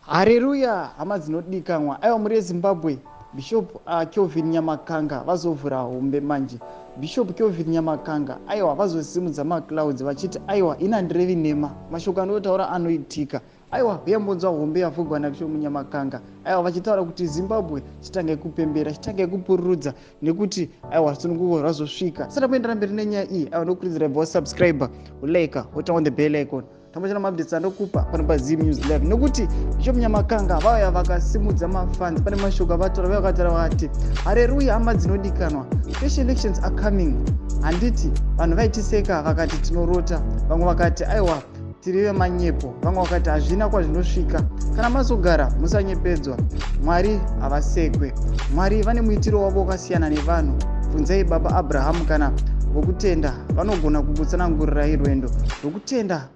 Haleluya, hama dzinodikanwa. Aiwa muri Zimbabwe, Bishop Kelvin Nyamakanga vazovhura hombe manje. Bishop Kelvin Nyamakanga aiwa vazosimudza maclouds vachiti aiwa inandirevi nema mashoko anotaura anoitika. Aiwa yambonzwa hombe yavhurwa naBishop Nyamakanga. Aiwa vachitaura kuti Zimbabwe chitange kupembera, chitange kupururudza nekuti aiwa sununguko razosvika. Saka kuendera mberi nenyaya iyi, aiwa ndokurudzira kuti subscribe, like, hota on the bell icon. Tambochana mabdits anokupa pano paZim News Live nekuti Bishop Nyamakanga vauya vakasimudza mafans pane mashoko avatora vakataura vakati haleluya hama dzinodikanwa, special elections are coming. Handiti vanhu YTSccc vakati tinorota, vamwe vakati aiwa tiri vemanyepo, vamwe vakati hazvina kwazvinosvika. Kana mazogara musanyepedzwa, Mwari havasekwe. Mwari vane muitiro wavo wakasiyana nevanhu. Bvunzai baba Abrahamu kana vokutenda vanogona kukutsanangurirai rwendo rwokutenda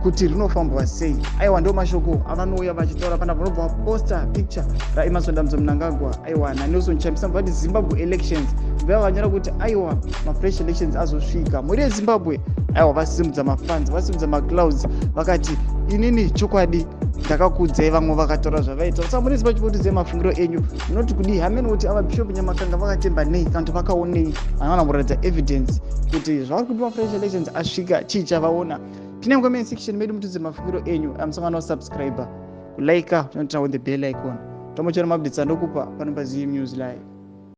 kuti rinofambwa sei. Aiwa ndo mashoko avanouya vachitaura pana vanobva poster picture raEmerson mnangagwa aiwa naNelson Chamisa vati Zimbabwe elections vavanyora kuti aiwa mafresh elections azosvika muri yeZimbabwe. Aiwa vasimudza mafans, vasimudza maclouds vakati inini chokwadi ndakakudzai, vamwe vakataura zvavaita. Saka muri zimbabwe mafungiro enyu munoti kudii? Hamene kuti ava Bishop Nyamakanga vakatemba nei kana kuti vakaonei? Vana kuratidza evidence kuti zvavari kuti mafresh elections asvika chii chavaona. Tine comment section medu mutudze mafungiro enyu. Amusangana subscribe, like, on the bell icon. Tomochera mabdits andokupa pano paZim News Live.